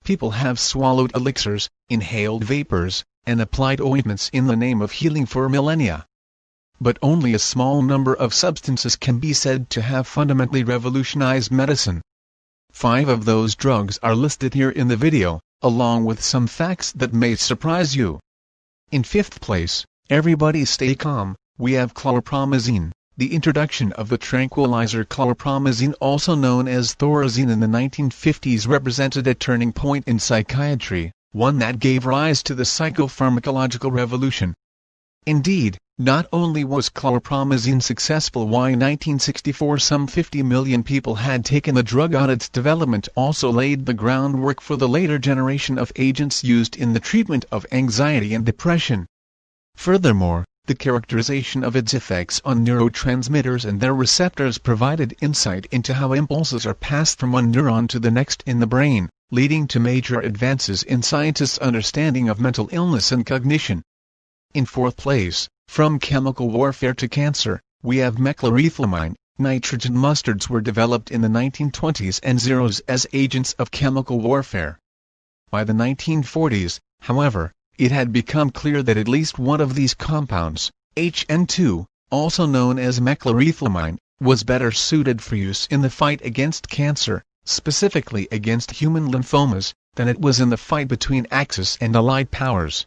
people have swallowed elixirs, inhaled vapors, and applied ointments in the name of healing for millennia. But only a small number of substances can be said to have fundamentally revolutionized medicine. 5 of those drugs are listed here in the video, along with some facts that may surprise you. In 5th place, everybody stay calm, we have chlorpromazine. The introduction of the tranquilizer chlorpromazine, also known as thorazine, in the 1950s represented a turning point in psychiatry, one that gave rise to the psychopharmacological revolution. Indeed, not only was chlorpromazine successful, while in 1964 some 50 million people had taken the drug on, its development also laid the groundwork for the later generation of agents used in the treatment of anxiety and depression. Furthermore, the characterization of its effects on neurotransmitters and their receptors provided insight into how impulses are passed from one neuron to the next in the brain, leading to major advances in scientists' understanding of mental illness and cognition. In 4th place, from chemical warfare to cancer, we have mechlorethamine. Nitrogen mustards were developed in the 1920s and 00s as agents of chemical warfare. By the 1940s, however, it had become clear that at least one of these compounds, HN2, also known as mechlorethamine, was better suited for use in the fight against cancer, specifically against human lymphomas, than it was in the fight between Axis and Allied powers.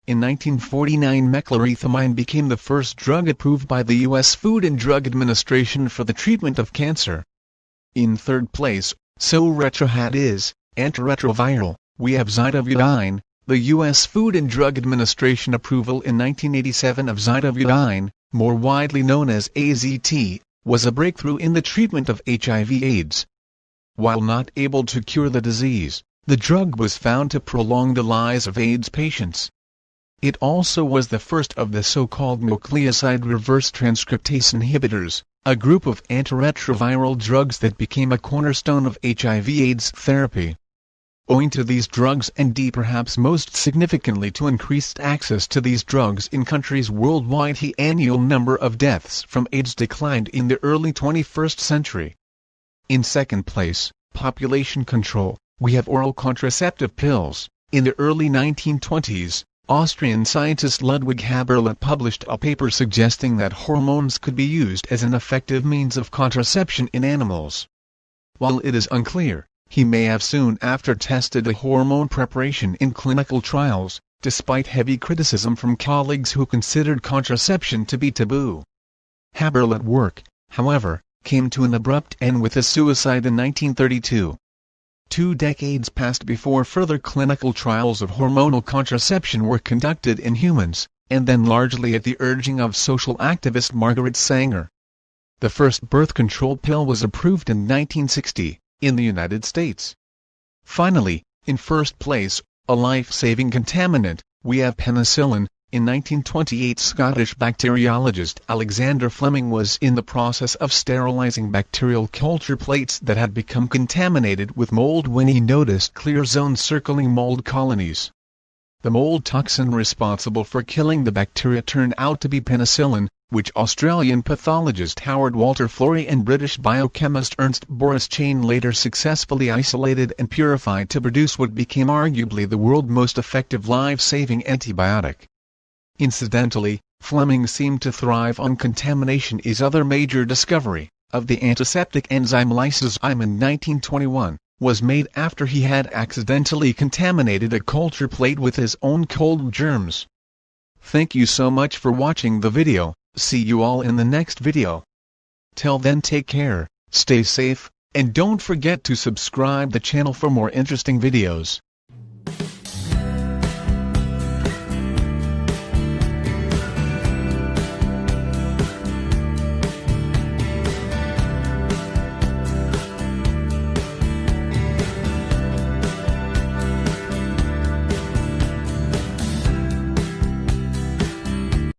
In 1949, mechlorethamine became the first drug approved by the U.S. Food and Drug Administration for the treatment of cancer. In 3rd place, so retrohat is, antiretroviral, we have zidovudine. The U.S. Food and Drug Administration approval in 1987 of zidovudine, more widely known as AZT, was a breakthrough in the treatment of HIV/AIDS. While not able to cure the disease, the drug was found to prolong the lives of AIDS patients. It also was the first of the so-called nucleoside reverse transcriptase inhibitors, a group of antiretroviral drugs that became a cornerstone of HIV/AIDS therapy. Owing to these drugs, and perhaps most significantly to increased access to these drugs in countries worldwide, the annual number of deaths from AIDS declined in the early 21st century. In 2nd place, population control, we have oral contraceptive pills. In the early 1920s, Austrian scientist Ludwig Haberlet published a paper suggesting that hormones could be used as an effective means of contraception in animals. While it is unclear, he may have soon after tested the hormone preparation in clinical trials, despite heavy criticism from colleagues who considered contraception to be taboo. Haberlet's work, however, came to an abrupt end with his suicide in 1932. 2 decades passed before further clinical trials of hormonal contraception were conducted in humans, and then largely at the urging of social activist Margaret Sanger. The first birth control pill was approved in 1960, in the United States. Finally, in 1st place, a life-saving contaminant, we have penicillin. In 1928, Scottish bacteriologist Alexander Fleming was in the process of sterilizing bacterial culture plates that had become contaminated with mold when he noticed clear zones circling mold colonies. The mold toxin responsible for killing the bacteria turned out to be penicillin, which Australian pathologist Howard Walter Florey and British biochemist Ernst Boris Chain later successfully isolated and purified to produce what became arguably the world's most effective life-saving antibiotic. Incidentally, Fleming seemed to thrive on contamination. His other major discovery, of the antiseptic enzyme lysozyme in 1921, was made after he had accidentally contaminated a culture plate with his own cold germs. Thank you so much for watching the video. See you all in the next video. Till then, take care, stay safe, and don't forget to subscribe the channel for more interesting videos.